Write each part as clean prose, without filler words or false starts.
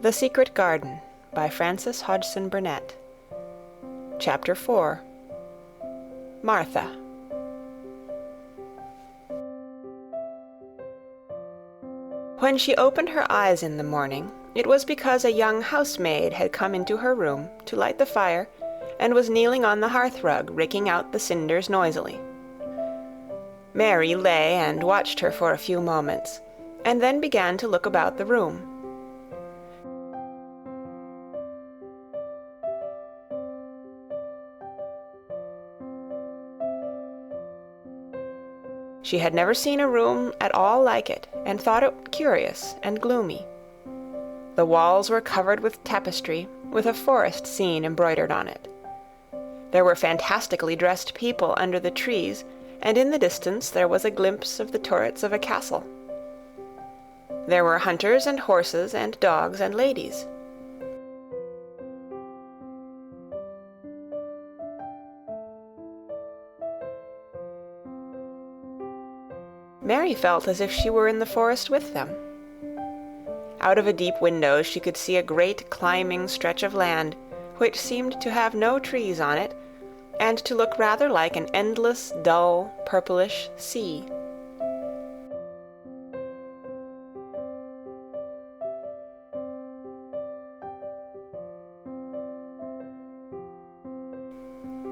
The Secret Garden by Frances Hodgson Burnett. Chapter 4. Martha. When she opened her eyes in the morning, it was because a young housemaid had come into her room to light the fire and was kneeling on the hearth-rug, raking out the cinders noisily. Mary lay and watched her for a few moments, and then began to look about the room. She had never seen a room at all like it, and thought it curious and gloomy. The walls were covered with tapestry, with a forest scene embroidered on it. There were fantastically dressed people under the trees, and in the distance there was a glimpse of the turrets of a castle. There were hunters and horses and dogs and ladies. Mary felt as if she were in the forest with them. Out of a deep window she could see a great climbing stretch of land, which seemed to have no trees on it, and to look rather like an endless, dull, purplish sea.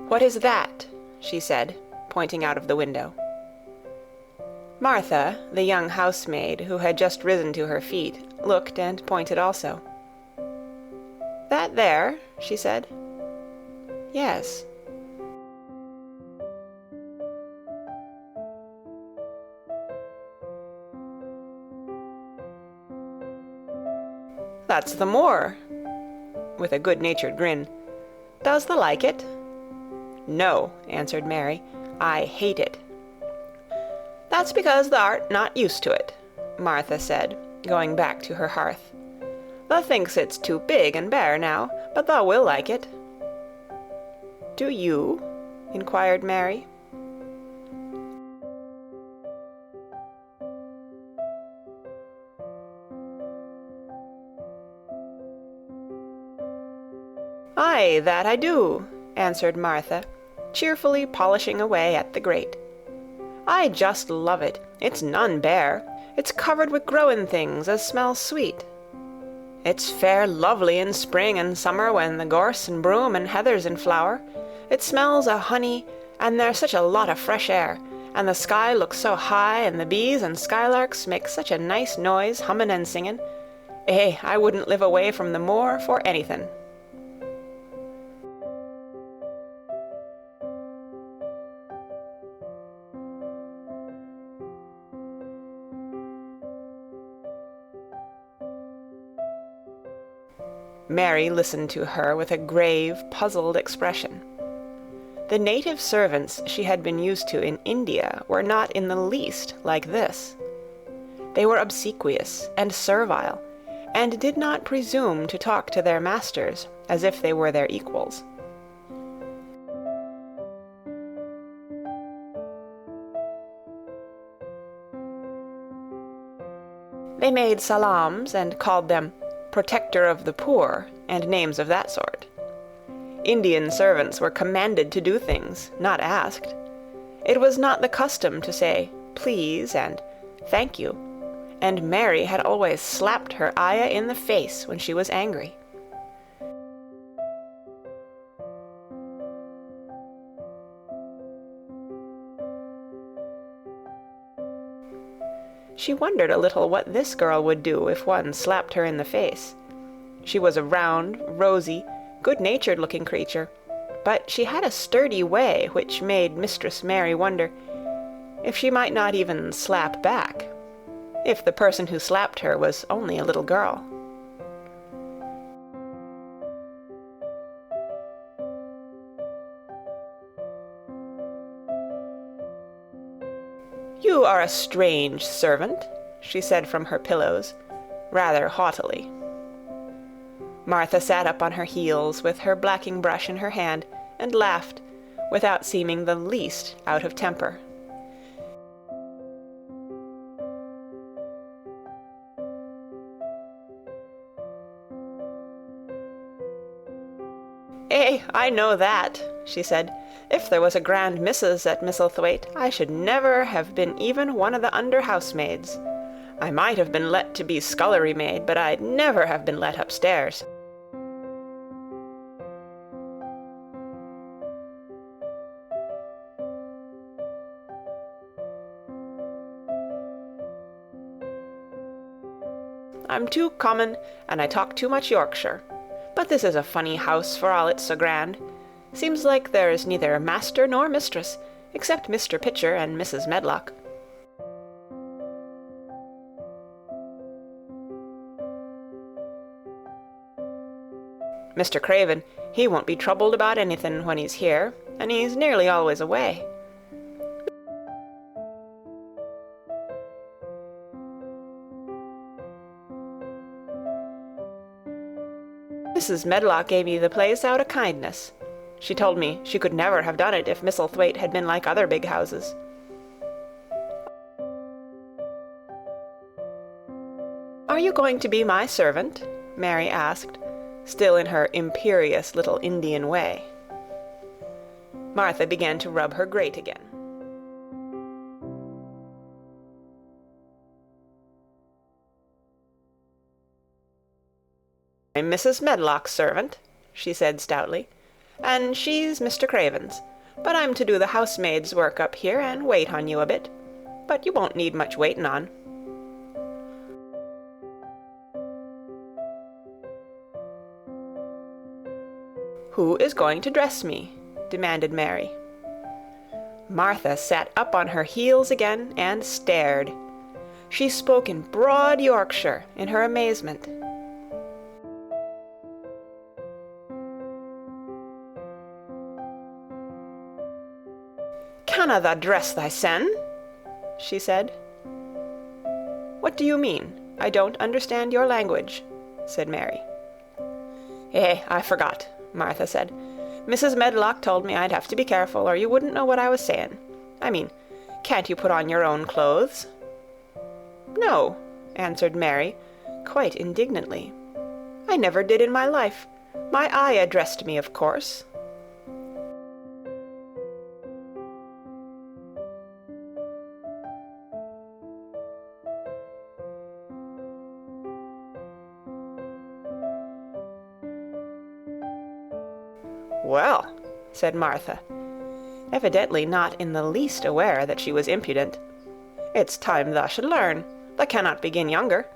"What is that?" she said, pointing out of the window. Martha, the young housemaid, who had just risen to her feet, looked and pointed also. "That there?" she said. "Yes." "That's the moor," with a good-natured grin. "Does thee like it?" "No," answered Mary. "I hate it." "That's because thou art not used to it," Martha said, going back to her hearth. "Thou thinks it's too big and bare now, but thou will like it." "Do you?" inquired Mary. "Aye, that I do," answered Martha, cheerfully polishing away at the grate. "I just love it. It's none bare. It's covered wi' growin' things as smells sweet. It's fair lovely in spring and summer when the gorse and broom and heather's in flower. It smells o' honey, and there's such a lot of fresh air, and the sky looks so high, and the bees and skylarks make such a nice noise hummin' and singin'. I wouldn't live away from the moor for anythin'." Mary listened to her with a grave, puzzled expression. The native servants she had been used to in India were not in the least like this. They were obsequious and servile, and did not presume to talk to their masters as if they were their equals. They made salams and called them "protector of the poor," and names of that sort. Indian servants were commanded to do things, not asked. It was not the custom to say "please" and "thank you," and Mary had always slapped her ayah in the face when she was angry. She wondered a little what this girl would do if one slapped her in the face. She was a round, rosy, good-natured-looking creature, but she had a sturdy way which made Mistress Mary wonder if she might not even slap back, if the person who slapped her was only a little girl. "You are a strange servant," she said from her pillows, rather haughtily. Martha sat up on her heels with her blacking brush in her hand and laughed, without seeming the least out of temper. I know that," she said. "If there was a grand Mrs. at Misselthwaite, I should never have been even one of the under-housemaids. I might have been let to be scullery maid, but I'd never have been let upstairs." "I'm too common, and I talk too much Yorkshire. But this is a funny house for all it's so grand. Seems like there's neither master nor mistress, except Mr. Pitcher and Mrs. Medlock." "Mr. Craven, he won't be troubled about anything when he's here, and he's nearly always away." "Mrs. Medlock gave me the place out of kindness. She told me she could never have done it if Misselthwaite had been like other big houses." "Are you going to be my servant?" Mary asked, still in her imperious little Indian way. Martha began to rub her grate again. "I'm Mrs. Medlock's servant," she said stoutly, "and she's Mr. Craven's. But I'm to do the housemaid's work up here and wait on you a bit. But you won't need much waiting on." "Who is going to dress me?" demanded Mary. Martha sat up on her heels again and stared. She spoke in broad Yorkshire in her amazement. "Canna tha dress thysen?" she said. "What do you mean? I don't understand your language," said Mary. I forgot," Martha said. "Mrs. Medlock told me I'd have to be careful, or you wouldn't know what I was saying. I mean, can't you put on your own clothes?" "No," answered Mary, quite indignantly. "I never did in my life. My ayah dressed me, of course." "Well," said Martha, evidently not in the least aware that she was impudent, "it's time thou should learn. Thou cannot begin younger.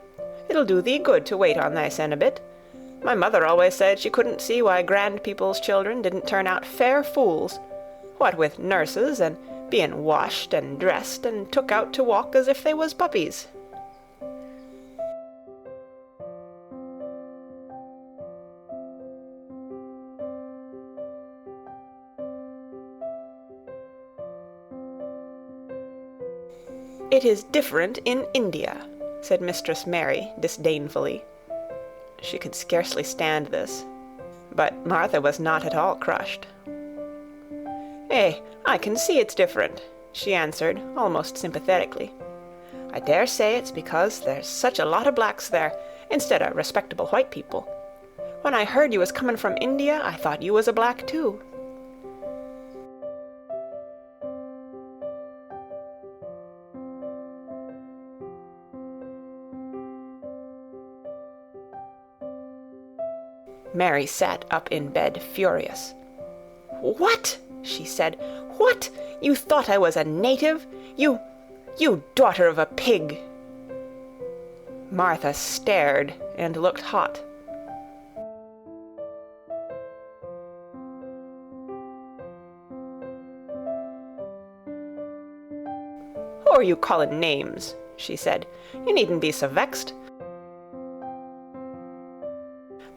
It'll do thee good to wait on thysen a bit. My mother always said she couldn't see why grand people's children didn't turn out fair fools, what with nurses and being washed and dressed and took out to walk as if they was puppies." "It is different in India," said Mistress Mary disdainfully. She could scarcely stand this, but Martha was not at all crushed. I can see it's different," she answered, almost sympathetically. "I dare say it's because there's such a lot of blacks there, instead of respectable white people. When I heard you was coming from India, I thought you was a black too." Mary sat up in bed, furious. "What?" she said. "What? You thought I was a native? You daughter of a pig!" Martha stared and looked hot. "Who are you calling names?" she said. "You needn't be so vexed.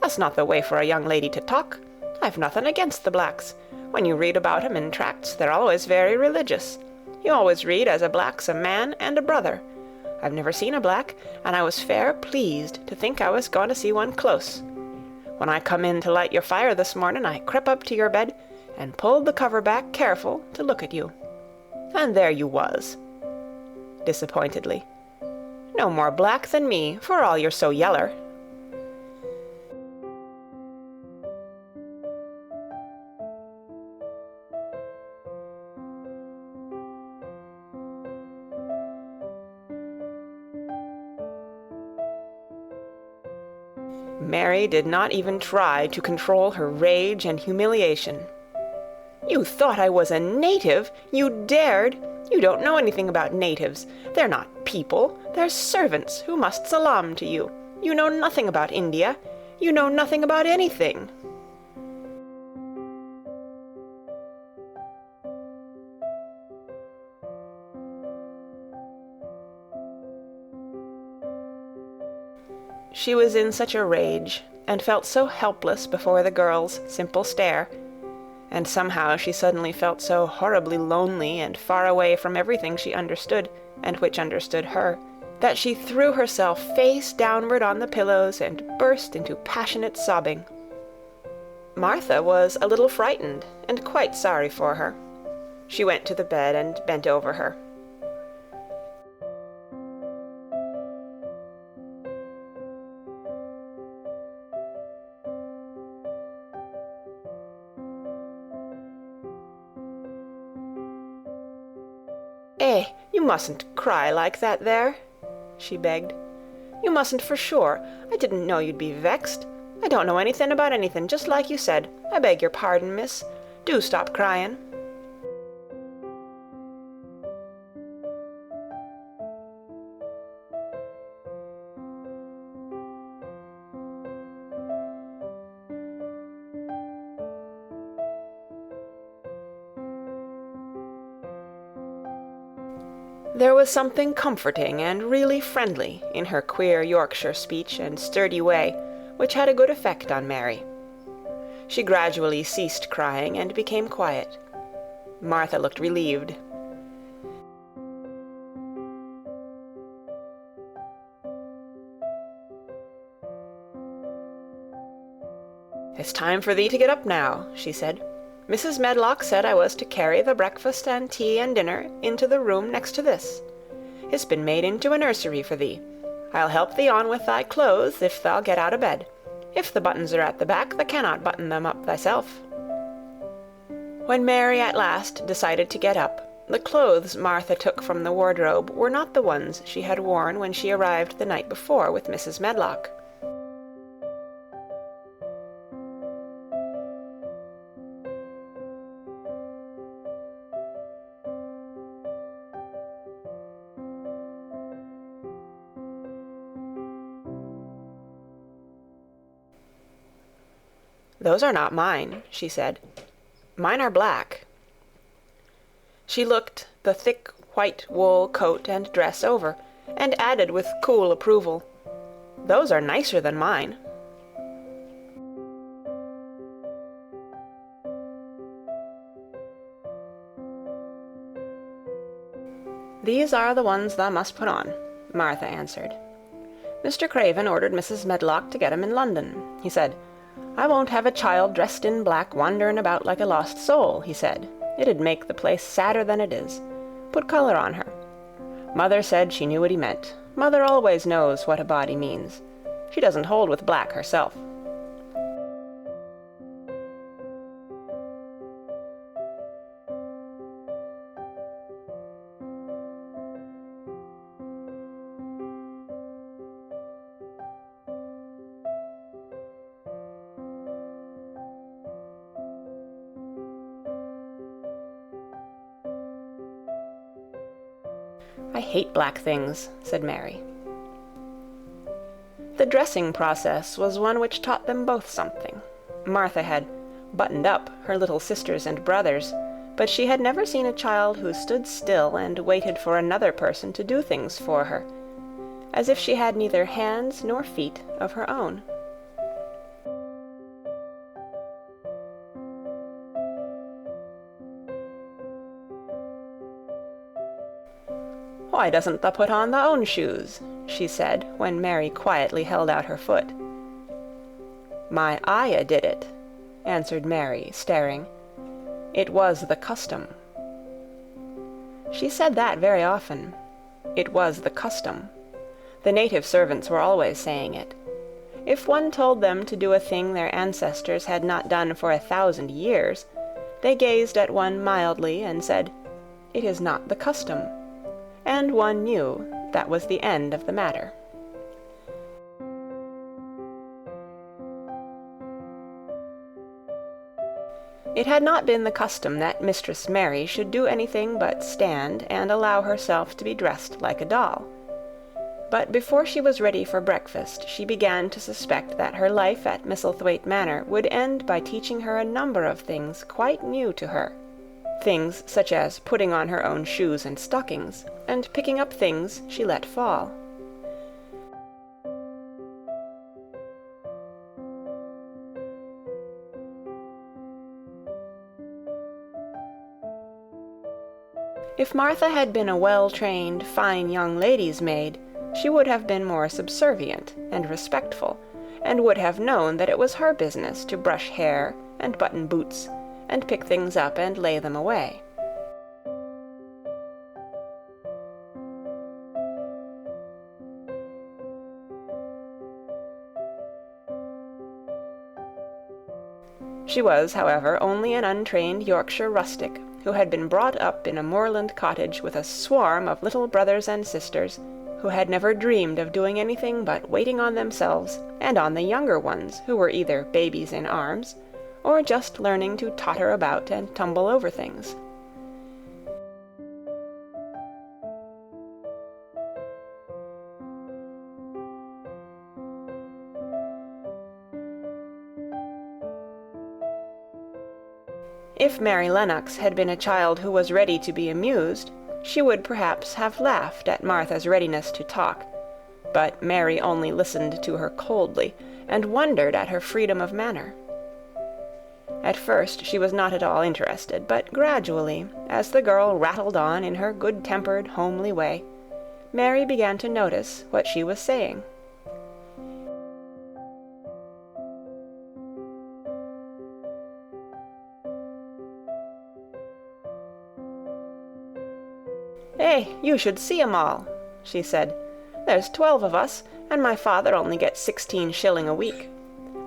That's not the way for a young lady to talk. I've nothing against the blacks. When you read about 'em in tracts, they're always very religious. You always read as a black's a man and a brother. I've never seen a black, and I was fair pleased to think I was going to see one close. When I come in to light your fire this morning, I crept up to your bed and pulled the cover back careful to look at you. And there you was," disappointedly. "No more black than me, for all you're so yeller." Mary did not even try to control her rage and humiliation. "You thought I was a native! You dared! You don't know anything about natives. They're not people. They're servants who must salaam to you. You know nothing about India. You know nothing about anything." She was in such a rage, and felt so helpless before the girl's simple stare, and somehow she suddenly felt so horribly lonely and far away from everything she understood, and which understood her, that she threw herself face downward on the pillows and burst into passionate sobbing. Martha was a little frightened, and quite sorry for her. She went to the bed and bent over her. You mustn't cry like that there," she begged. "You mustn't for sure. I didn't know you'd be vexed. I don't know anything about anything, just like you said. I beg your pardon, miss. Do stop crying." There was something comforting and really friendly in her queer Yorkshire speech and sturdy way, which had a good effect on Mary. She gradually ceased crying and became quiet. Martha looked relieved. "It's time for thee to get up now," she said. "Mrs. Medlock said I was to carry the breakfast and tea and dinner into the room next to this. It's been made into a nursery for thee. I'll help thee on with thy clothes if thou get out of bed. If the buttons are at the back, thou cannot button them up thyself." When Mary at last decided to get up, the clothes Martha took from the wardrobe were not the ones she had worn when she arrived the night before with Mrs. Medlock. "Those are not mine," she said. "Mine are black." She looked the thick white wool coat and dress over, and added with cool approval, "Those are nicer than mine." "These are the ones thou must put on," Martha answered. "Mr. Craven ordered Mrs. Medlock to get 'em in London. He said, 'I won't have a child dressed in black wanderin' about like a lost soul,' he said. 'It'd make the place sadder than it is. Put color on her.' Mother said she knew what he meant. Mother always knows what a body means. She doesn't hold with black herself." "I hate black things," said Mary. The dressing process was one which taught them both something. Martha had buttoned up her little sisters and brothers, but she had never seen a child who stood still and waited for another person to do things for her, as if she had neither hands nor feet of her own. "Why doesn't thou put on thy own shoes?" she said, when Mary quietly held out her foot. "My ayah did it," answered Mary, staring. "It was the custom." She said that very often. It was the custom. The native servants were always saying it. If one told them to do a thing their ancestors had not done for 1,000 years, they gazed at one mildly and said, "It is not the custom," and one knew that was the end of the matter. It had not been the custom that Mistress Mary should do anything but stand and allow herself to be dressed like a doll. But before she was ready for breakfast, she began to suspect that her life at Misselthwaite Manor would end by teaching her a number of things quite new to her. Things such as putting on her own shoes and stockings, and picking up things she let fall. If Martha had been a well-trained, fine young lady's maid, she would have been more subservient and respectful, and would have known that it was her business to brush hair and button boots, and pick things up and lay them away. She was, however, only an untrained Yorkshire rustic, who had been brought up in a moorland cottage with a swarm of little brothers and sisters, who had never dreamed of doing anything but waiting on themselves and on the younger ones, who were either babies in arms, or just learning to totter about and tumble over things. If Mary Lennox had been a child who was ready to be amused, she would perhaps have laughed at Martha's readiness to talk, but Mary only listened to her coldly, and wondered at her freedom of manner. At first she was not at all interested, but gradually, as the girl rattled on in her good-tempered, homely way, Mary began to notice what she was saying. "Eh, you should see 'em all," she said. "There's 12 of us, and my father only gets 16 shilling a week.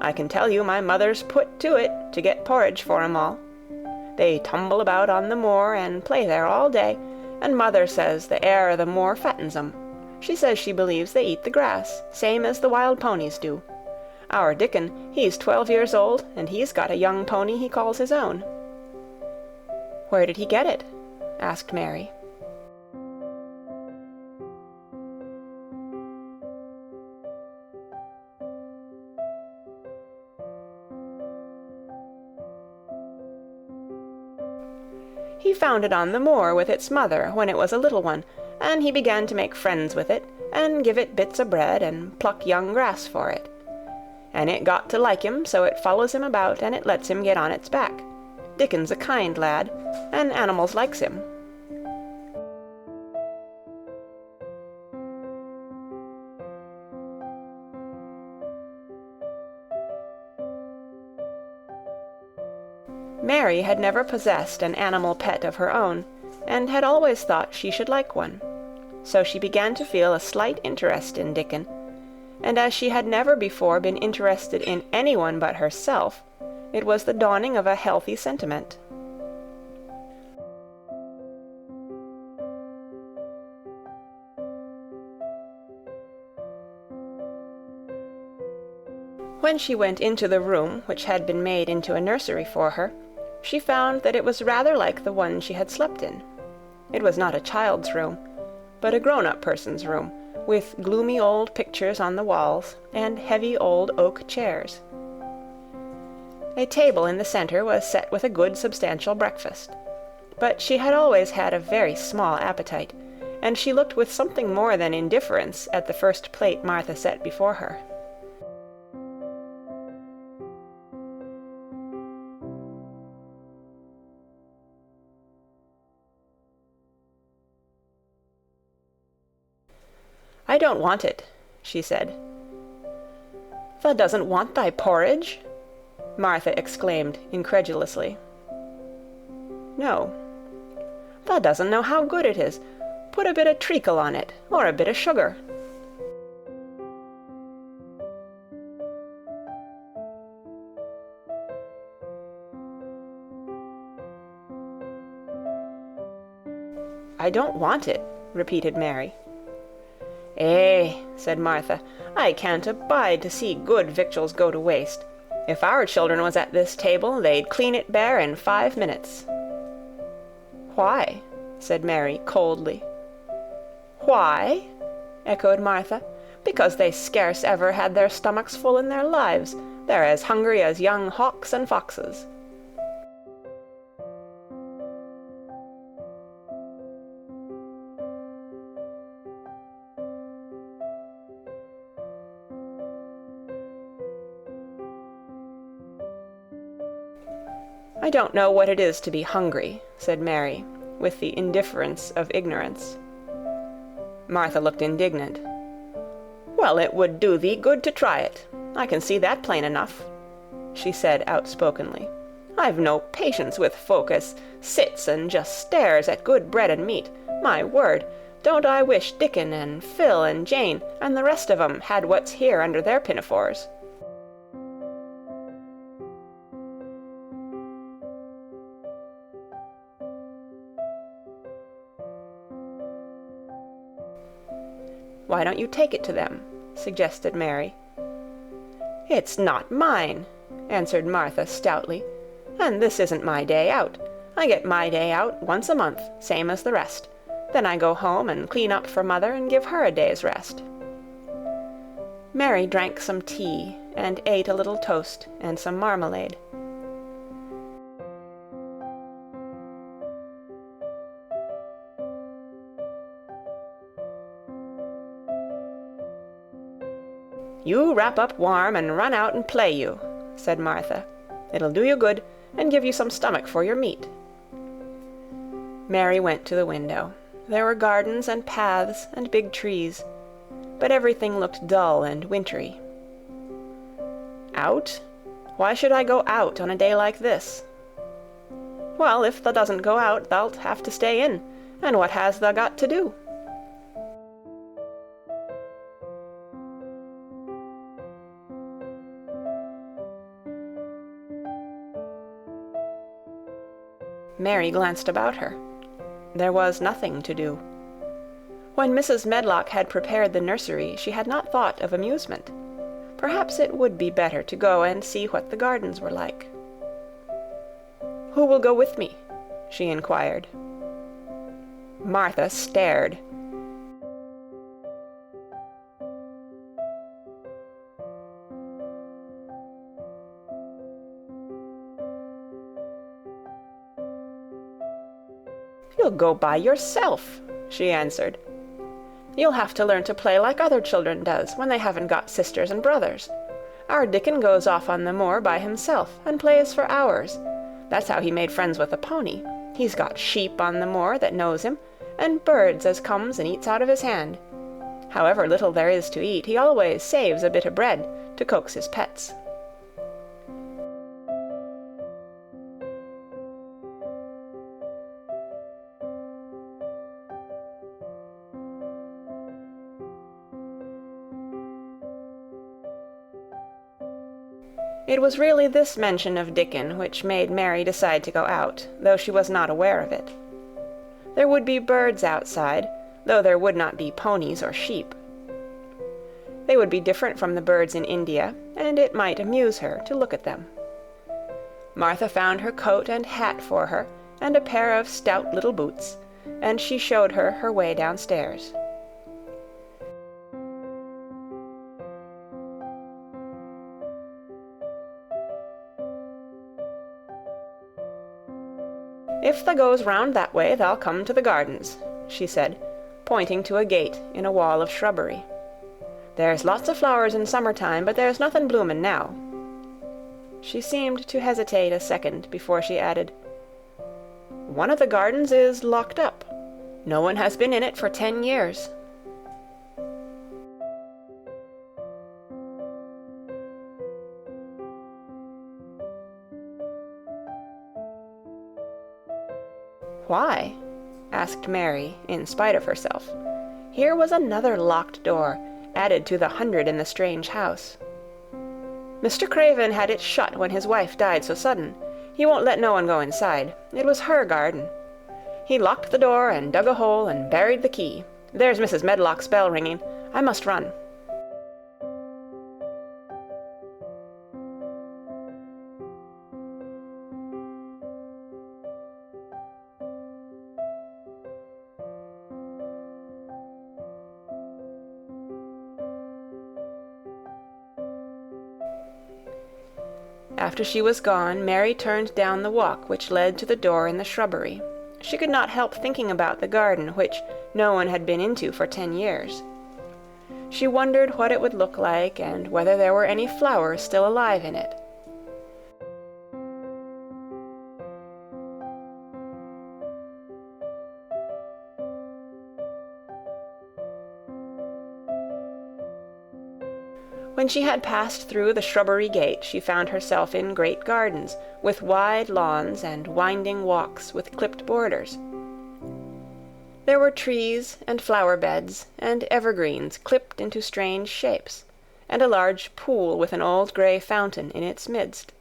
I can tell you my mother's put to it to get porridge for 'em all. They tumble about on the moor and play there all day, and mother says the air of the moor fattens 'em. She says she believes they eat the grass, same as the wild ponies do. Our Dickon, he's 12 years old, and he's got a young pony he calls his own." "Where did he get it?" asked Mary. "He found it on the moor with its mother when it was a little one, and he began to make friends with it, and give it bits o' bread, and pluck young grass for it. And it got to like him, so it follows him about, and it lets him get on its back. Dickon's a kind lad, and animals likes him." Mary had never possessed an animal pet of her own, and had always thought she should like one. So she began to feel a slight interest in Dickon, and as she had never before been interested in anyone but herself, it was the dawning of a healthy sentiment. When she went into the room which had been made into a nursery for her, she found that it was rather like the one she had slept in. It was not a child's room, but a grown-up person's room, with gloomy old pictures on the walls, and heavy old oak chairs. A table in the centre was set with a good substantial breakfast, but she had always had a very small appetite, and she looked with something more than indifference at the first plate Martha set before her. "I don't want it," she said. "Thou doesn't want thy porridge?" Martha exclaimed incredulously. "No." "Thou doesn't know how good it is. Put a bit of treacle on it, or a bit of sugar." "I don't want it," repeated Mary. "Eh," said Martha, "I can't abide to see good victuals go to waste. If our children was at this table, they'd clean it bare in 5 minutes." "Why?" said Mary coldly. "Why?" echoed Martha. "Because they scarce ever had their stomachs full in their lives. They're as hungry as young hawks and foxes." "I don't know what it is to be hungry," said Mary, with the indifference of ignorance. Martha looked indignant. "Well, it would do thee good to try it. I can see that plain enough," she said outspokenly. "I've no patience with folk as sits and just stares at good bread and meat. My word, don't I wish Dickon and Phil and Jane and the rest of 'em had what's here under their pinafores." "Why don't you take it to them?" suggested Mary. "It's not mine," answered Martha stoutly, "and this isn't my day out. I get my day out once a month, same as the rest. Then I go home and clean up for Mother and give her a day's rest." Mary drank some tea and ate a little toast and some marmalade. "You wrap up warm and run out and play you," said Martha. "It'll do you good and give you some stomach for your meat." Mary went to the window. There were gardens and paths and big trees, but everything looked dull and wintry. "Out? Why should I go out on a day like this?" "Well, if thou doesn't go out, thou'lt have to stay in, and what has thou got to do?" Mary glanced about her. There was nothing to do. When Mrs. Medlock had prepared the nursery, she had not thought of amusement. Perhaps it would be better to go and see what the gardens were like. "Who will go with me?" she inquired. Martha stared. "You'll go by yourself," she answered. "You'll have to learn to play like other children does when they haven't got sisters and brothers. Our Dickon goes off on the moor by himself and plays for hours. That's how he made friends with the pony. He's got sheep on the moor that knows him, and birds as comes and eats out of his hand. However little there is to eat, he always saves a bit of bread to coax his pets." It was really this mention of Dickon which made Mary decide to go out, though she was not aware of it. There would be birds outside, though there would not be ponies or sheep. They would be different from the birds in India, and it might amuse her to look at them. Martha found her coat and hat for her, and a pair of stout little boots, and she showed her her way downstairs. "If thou goes round that way, thou'll come to the gardens," she said, pointing to a gate in a wall of shrubbery. "There's lots of flowers in summer-time, but there's nothing bloomin' now." She seemed to hesitate a second before she added, "One of the gardens is locked up. No one has been in it for 10 years. "Why?" asked Mary, in spite of herself. Here was another locked door, added to the 100 in the strange house. "Mr. Craven had it shut when his wife died so sudden. He won't let no one go inside. It was her garden. He locked the door and dug a hole and buried the key. There's Mrs. Medlock's bell ringing. I must run." After she was gone, Mary turned down the walk which led to the door in the shrubbery. She could not help thinking about the garden, which no one had been into for 10 years. She wondered what it would look like, and whether there were any flowers still alive in it. When she had passed through the shrubbery gate, she found herself in great gardens, with wide lawns and winding walks with clipped borders. There were trees and flower beds and evergreens clipped into strange shapes, and a large pool with an old grey fountain in its midst.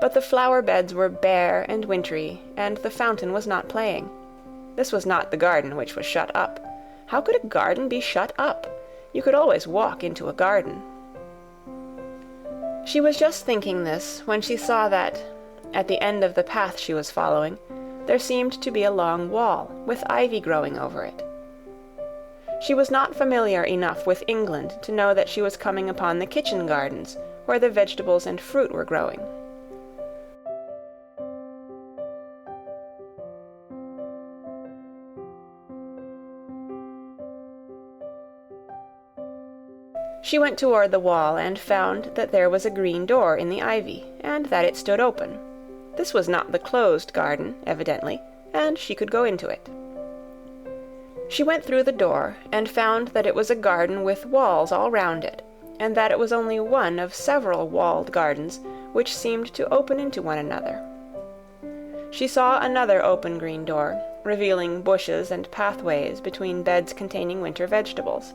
But the flower beds were bare and wintry, and the fountain was not playing. This was not the garden which was shut up. How could a garden be shut up? You could always walk into a garden. She was just thinking this when she saw that, at the end of the path she was following, there seemed to be a long wall, with ivy growing over it. She was not familiar enough with England to know that she was coming upon the kitchen gardens, where the vegetables and fruit were growing. She went toward the wall and found that there was a green door in the ivy, and that it stood open. This was not the closed garden, evidently, and she could go into it. She went through the door, and found that it was a garden with walls all round it, and that it was only one of several walled gardens which seemed to open into one another. She saw another open green door, revealing bushes and pathways between beds containing winter vegetables.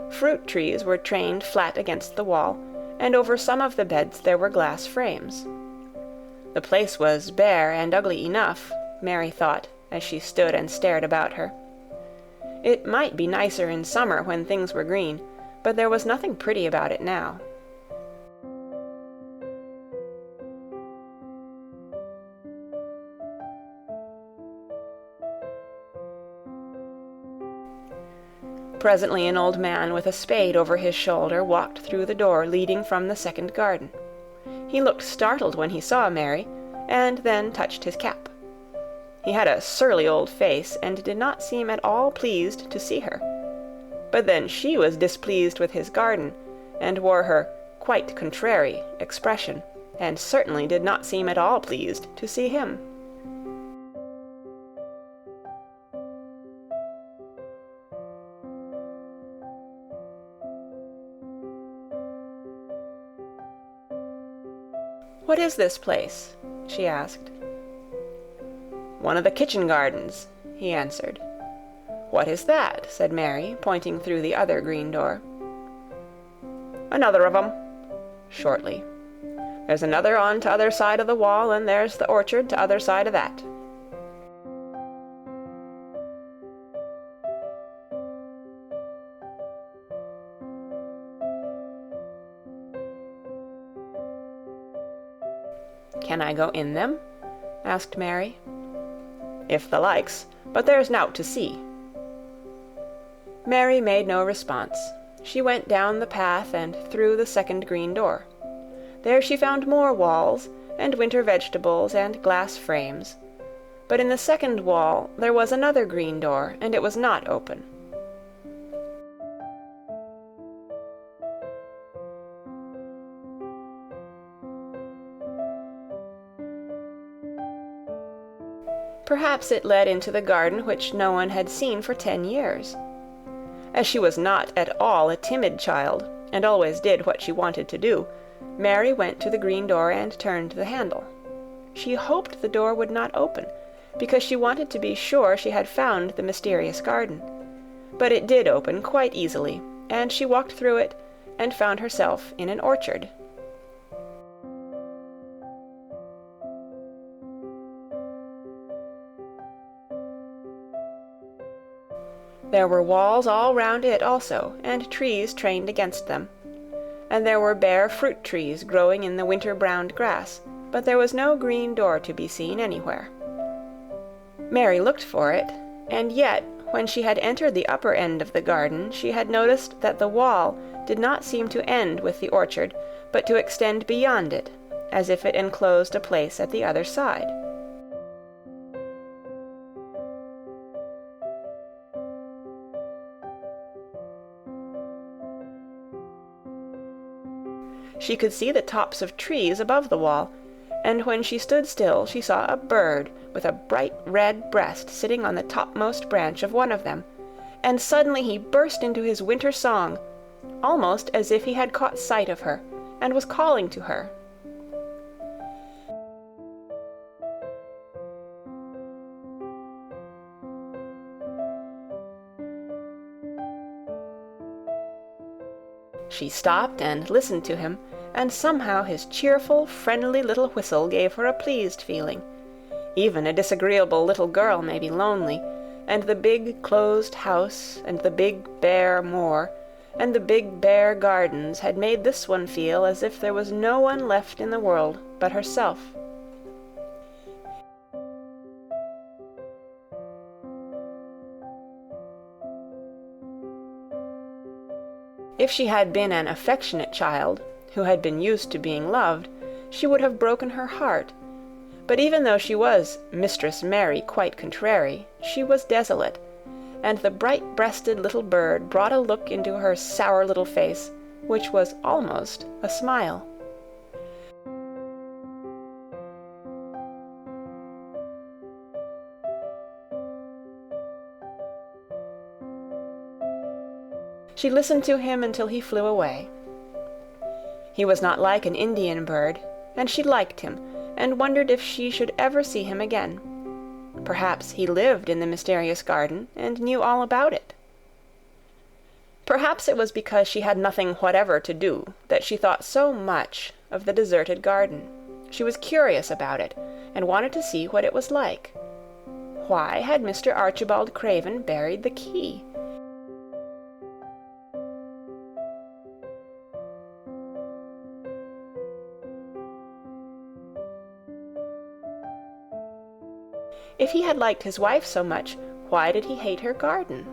Fruit trees were trained flat against the wall, and over some of the beds there were glass frames. The place was bare and ugly enough, Mary thought, as she stood and stared about her. It might be nicer in summer when things were green, but there was nothing pretty about it now. Presently an old man with a spade over his shoulder walked through the door leading from the second garden. He looked startled when he saw Mary, and then touched his cap. He had a surly old face, and did not seem at all pleased to see her. But then she was displeased with his garden, and wore her quite contrary expression, and certainly did not seem at all pleased to see him. "What is this place?" she asked. "One of the kitchen gardens," he answered. "What is that?" said Mary, pointing through the other green door. "Another of 'em," shortly. "There's another on t'other side of the wall, and there's the orchard t'other side of that." "Can I go in them?" asked Mary. "If thou likes, but there's nowt to see." Mary made no response. She went down the path and through the second green door. There she found more walls, and winter vegetables and glass frames. But in the second wall there was another green door, and it was not open. Perhaps it led into the garden which no one had seen for 10 years. As she was not at all a timid child, and always did what she wanted to do, Mary went to the green door and turned the handle. She hoped the door would not open, because she wanted to be sure she had found the mysterious garden. But it did open quite easily, and she walked through it and found herself in an orchard. There were walls all round it also, and trees trained against them. And there were bare fruit trees growing in the winter-browned grass, but there was no green door to be seen anywhere. Mary looked for it, and yet, when she had entered the upper end of the garden, she had noticed that the wall did not seem to end with the orchard, but to extend beyond it, as if it enclosed a place at the other side. She could see the tops of trees above the wall, and when she stood still she saw a bird with a bright red breast sitting on the topmost branch of one of them, and suddenly he burst into his winter song, almost as if he had caught sight of her, and was calling to her. She stopped and listened to him, and somehow his cheerful, friendly little whistle gave her a pleased feeling. Even a disagreeable little girl may be lonely, and the big closed house, and the big bare moor, and the big bare gardens had made this one feel as if there was no one left in the world but herself. If she had been an affectionate child, who had been used to being loved, she would have broken her heart. But even though she was Mistress Mary quite contrary, she was desolate, and the bright-breasted little bird brought a look into her sour little face, which was almost a smile. She listened to him until he flew away. He was not like an Indian bird, and she liked him, and wondered if she should ever see him again. Perhaps he lived in the mysterious garden, and knew all about it. Perhaps it was because she had nothing whatever to do that she thought so much of the deserted garden. She was curious about it, and wanted to see what it was like. Why had Mr. Archibald Craven buried the key? If he had liked his wife so much, why did he hate her garden?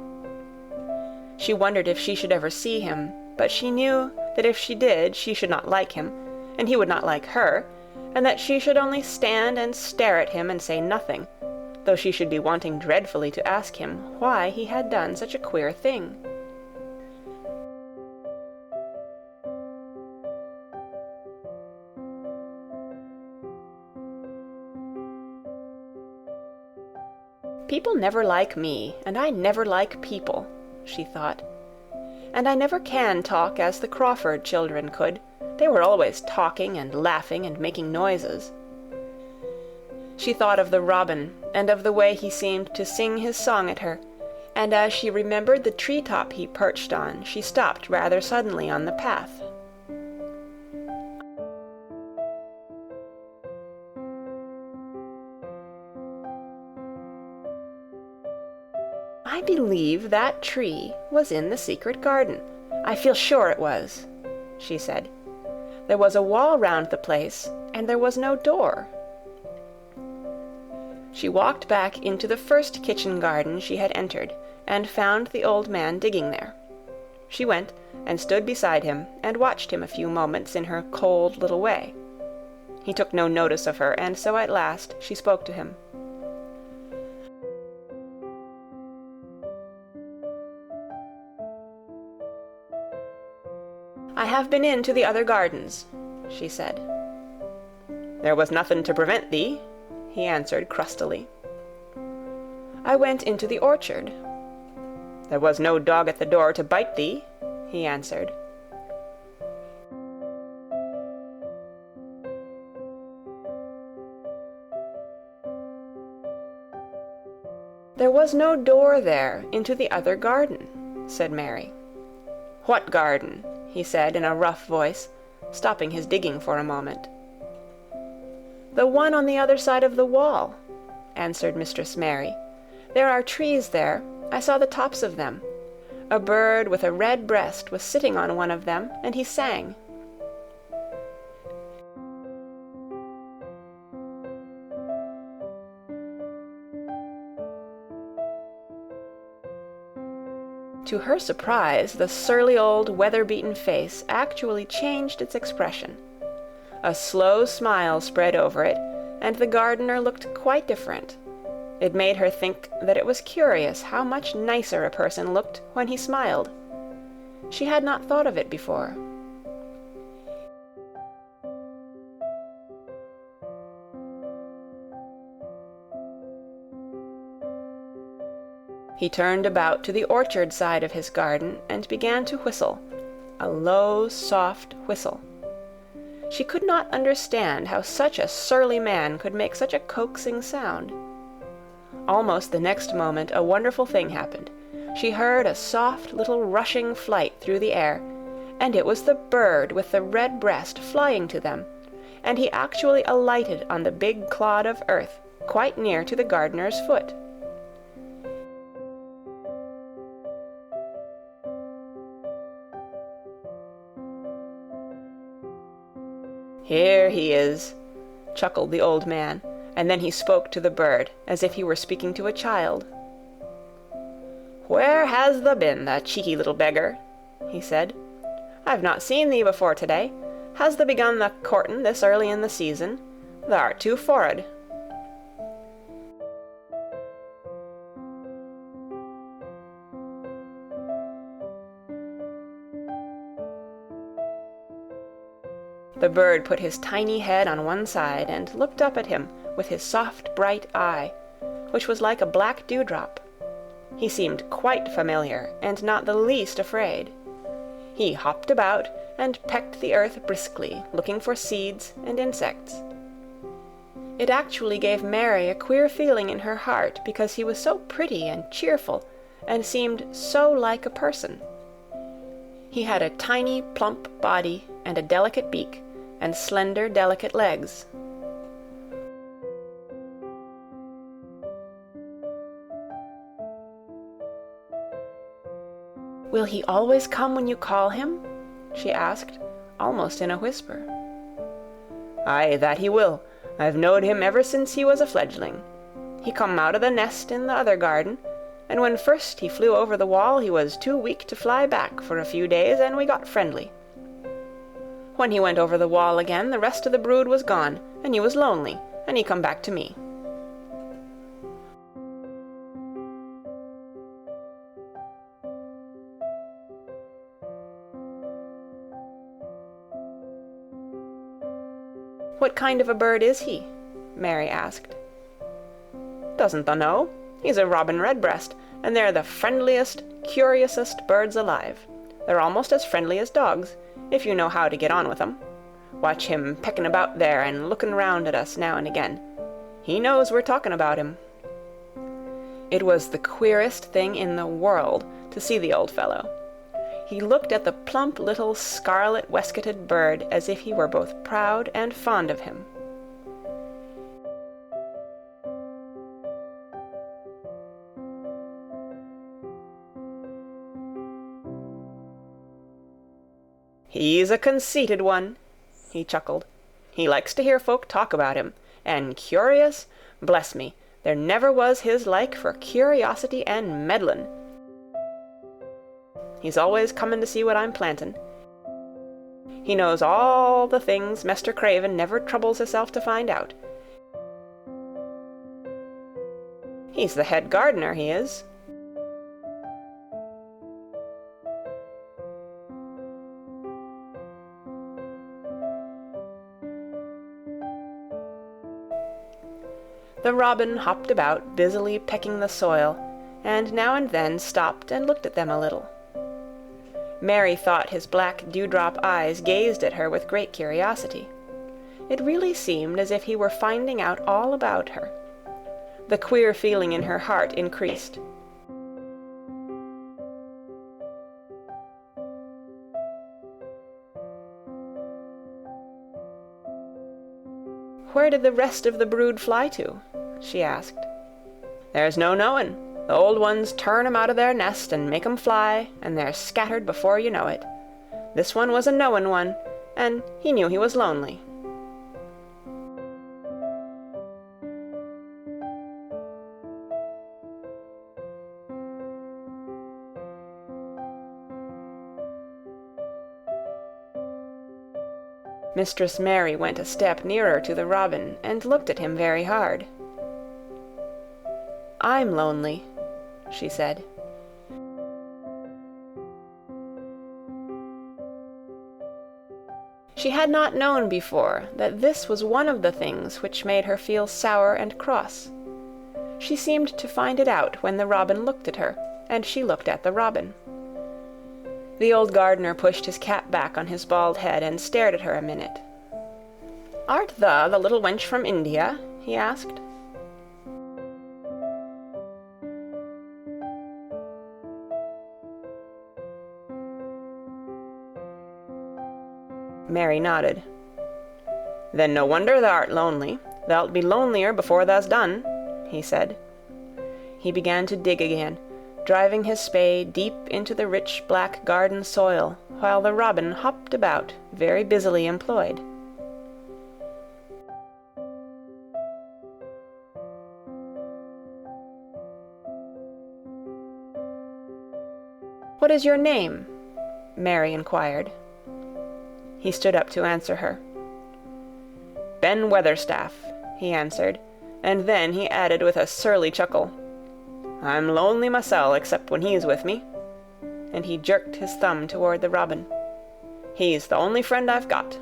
She wondered if she should ever see him, but she knew that if she did, she should not like him, and he would not like her, and that she should only stand and stare at him and say nothing, though she should be wanting dreadfully to ask him why he had done such a queer thing. People never like me, and I never like people, she thought. And I never can talk as the Crawford children could. They were always talking and laughing and making noises. She thought of the robin, and of the way he seemed to sing his song at her, and as she remembered the tree-top he perched on, she stopped rather suddenly on the path. I believe that tree was in the secret garden. I feel sure it was, she said. There was a wall round the place, and there was no door. She walked back into the first kitchen garden she had entered, and found the old man digging there. She went and stood beside him, and watched him a few moments in her cold little way. He took no notice of her, and so at last she spoke to him. I have been into the other gardens, she said. There was nothing to prevent thee, he answered crustily. I went into the orchard. There was no dog at the door to bite thee, he answered. There was no door there into the other garden, said Mary. What garden? He said in a rough voice, stopping his digging for a moment. The one on the other side of the wall, answered Mistress Mary. There are trees there, I saw the tops of them. A bird with a red breast was sitting on one of them, and he sang. To her surprise, the surly old weather-beaten face actually changed its expression. A slow smile spread over it, and the gardener looked quite different. It made her think that it was curious how much nicer a person looked when he smiled. She had not thought of it before. He turned about to the orchard side of his garden and began to whistle, a low, soft whistle. She could not understand how such a surly man could make such a coaxing sound. Almost the next moment a wonderful thing happened. She heard a soft little rushing flight through the air, and it was the bird with the red breast flying to them, and he actually alighted on the big clod of earth, quite near to the gardener's foot. "Here he is," chuckled the old man, and then he spoke to the bird, as if he were speaking to a child. "Where has thou been, the cheeky little beggar?" he said. "I've not seen thee before to-day. Has thou begun the courtin' this early in the season? Thou'rt too forrard." The bird put his tiny head on one side and looked up at him with his soft, bright eye, which was like a black dewdrop. He seemed quite familiar and not the least afraid. He hopped about and pecked the earth briskly, looking for seeds and insects. It actually gave Mary a queer feeling in her heart because he was so pretty and cheerful and seemed so like a person. He had a tiny, plump body and a delicate beak, and slender, delicate legs. "Will he always come when you call him?" she asked, almost in a whisper. "Aye, that he will. I've knowed him ever since he was a fledgling. He come out of the nest in the other garden, and when first he flew over the wall he was too weak to fly back for a few days, and we got friendly. When he went over the wall again, the rest of the brood was gone, and he was lonely, and he come back to me." "What kind of a bird is he?" Mary asked. "Doesn't thou know? He's a robin redbreast, and they're the friendliest, curiousest birds alive. They're almost as friendly as dogs, if you know how to get on with 'em. Watch him pecking about there and looking round at us now and again. He knows we're talking about him." It was the queerest thing in the world to see the old fellow. He looked at the plump little scarlet waistcoated bird as if he were both proud and fond of him. "He's a conceited one," he chuckled. "He likes to hear folk talk about him, and curious, bless me, there never was his like for curiosity and meddlin'. He's always comin' to see what I'm plantin'. He knows all the things Mester Craven never troubles hisself to find out. He's the head gardener, he is." The robin hopped about, busily pecking the soil, and now and then stopped and looked at them a little. Mary thought his black dewdrop eyes gazed at her with great curiosity. It really seemed as if he were finding out all about her. The queer feeling in her heart increased. "Where did the rest of the brood fly to?" she asked. "There's no knowin'. The old ones turn 'em out of their nest and make 'em fly, and they're scattered before you know it. This one was a knowin' one, and he knew he was lonely." Mistress Mary went a step nearer to the robin and looked at him very hard. "I'm lonely," she said. She had not known before that this was one of the things which made her feel sour and cross. She seemed to find it out when the robin looked at her, and she looked at the robin. The old gardener pushed his cap back on his bald head and stared at her a minute. "Art thou the little wench from India?" he asked. Mary nodded. "Then no wonder thou'rt lonely. Thou'lt be lonelier before thou's done," he said. He began to dig again, driving his spade deep into the rich black garden soil, while the robin hopped about, very busily employed. "What is your name?" Mary inquired. He stood up to answer her. "Ben Weatherstaff," he answered, and then he added with a surly chuckle, "I'm lonely mysel' except when he's with me," and he jerked his thumb toward the robin. "He's the only friend I've got."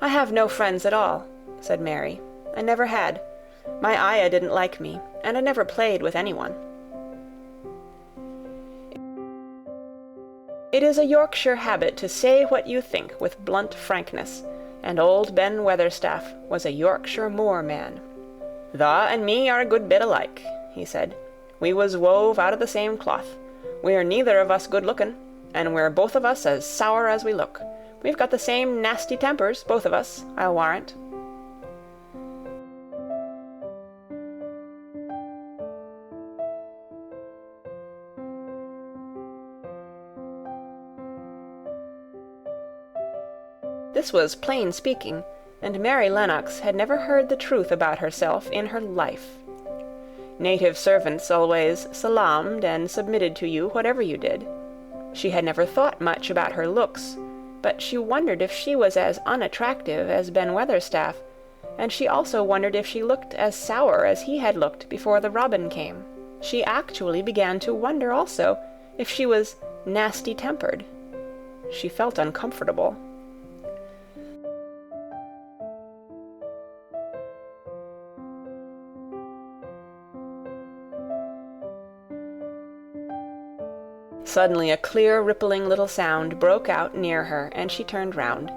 "I have no friends at all," said Mary. "I never had. My ayah didn't like me, and I never played with anyone." It is a Yorkshire habit to say what you think with blunt frankness, and old Ben Weatherstaff was a Yorkshire moorman. "Tha and me are a good bit alike," he said. "We was wove out of the same cloth. We're neither of us good-lookin', and we're both of us as sour as we look. We've got the same nasty tempers, both of us, I'll warrant." This was plain speaking, and Mary Lennox had never heard the truth about herself in her life. Native servants always salaamed and submitted to you whatever you did. She had never thought much about her looks, but she wondered if she was as unattractive as Ben Weatherstaff, and she also wondered if she looked as sour as he had looked before the robin came. She actually began to wonder also if she was nasty-tempered. She felt uncomfortable. Suddenly a clear, rippling little sound broke out near her, and she turned round.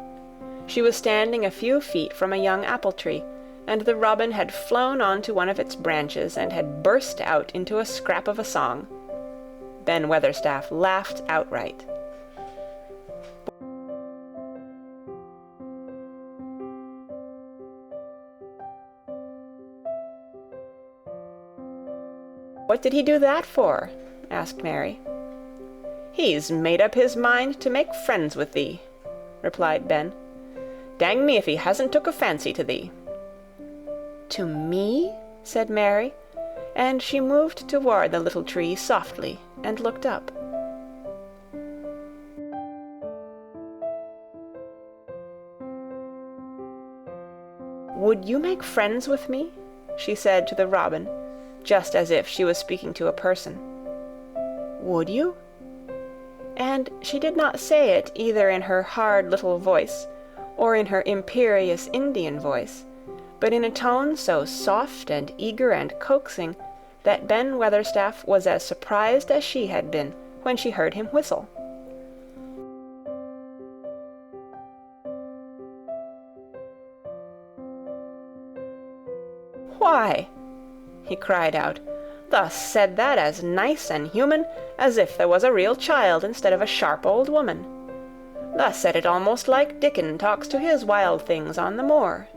She was standing a few feet from a young apple tree, and the robin had flown on to one of its branches and had burst out into a scrap of a song. Ben Weatherstaff laughed outright. "What did he do that for?" asked Mary. "He's made up his mind to make friends with thee," replied Ben. "Dang me if he hasn't took a fancy to thee." "To me?" said Mary, and she moved toward the little tree softly and looked up. "Would you make friends with me?" she said to the robin, just as if she was speaking to a person. "Would you?" And she did not say it either in her hard little voice or in her imperious Indian voice, but in a tone so soft and eager and coaxing that Ben Weatherstaff was as surprised as she had been when she heard him whistle. "Why," he cried out, "thus said that as nice and human as if there was a real child instead of a sharp old woman. Thus said it almost like Dickon talks to his wild things on the moor."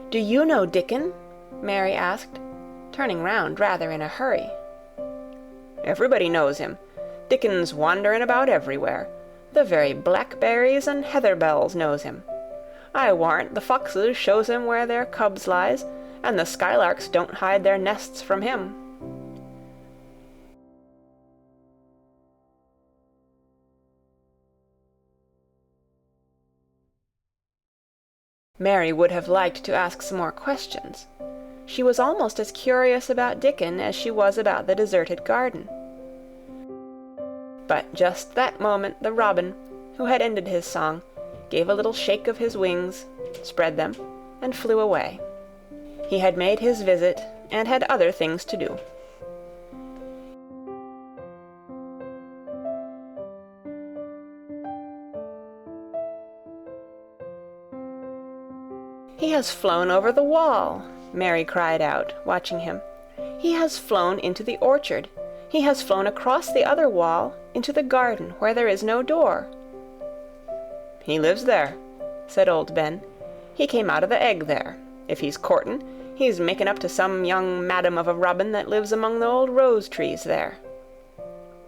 "Do you know Dickon?" Mary asked, turning round rather in a hurry. "Everybody knows him. Dickon's wanderin' about everywhere. The very blackberries and heatherbells knows him. I warrant the foxes shows him where their cubs lies, and the skylarks don't hide their nests from him." Mary would have liked to ask some more questions. She was almost as curious about Dickon as she was about the deserted garden. But just that moment the robin, who had ended his song, gave a little shake of his wings, spread them, and flew away. He had made his visit, and had other things to do. "He has flown over the wall," Mary cried out, watching him. "He has flown into the orchard. He has flown across the other wall into the garden where there is no door." "He lives there," said old Ben. "He came out of the egg there. If he's courtin', he's making up to some young madam of a robin that lives among the old rose-trees there."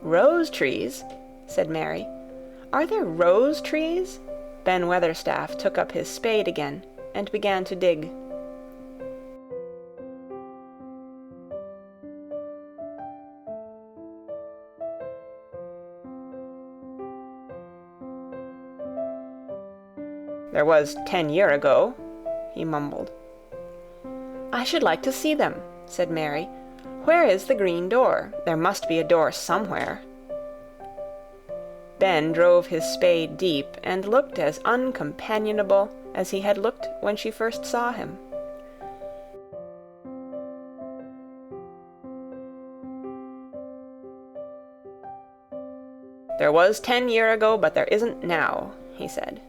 "Rose-trees?" said Mary. "Are there rose-trees?" Ben Weatherstaff took up his spade again and began to dig. "There was 10 year ago," he mumbled. "I should like to see them," said Mary. "Where is the green door? There must be a door somewhere." Ben drove his spade deep and looked as uncompanionable as he had looked when she first saw him. "There was 10 year ago, but there isn't now," he said.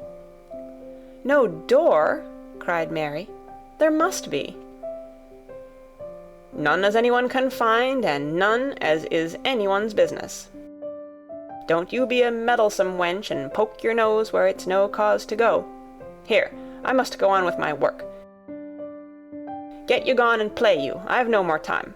"No door?" cried Mary. "There must be." "None as anyone can find, and none as is anyone's business. Don't you be a meddlesome wench and poke your nose where it's no cause to go. Here, I must go on with my work. Get you gone and play you. I've no more time."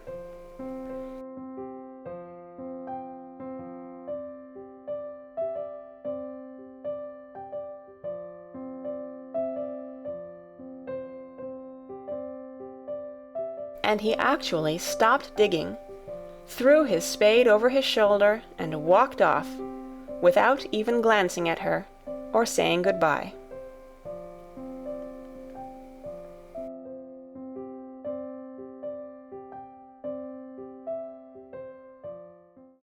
And he actually stopped digging, threw his spade over his shoulder, and walked off, without even glancing at her or saying good-bye.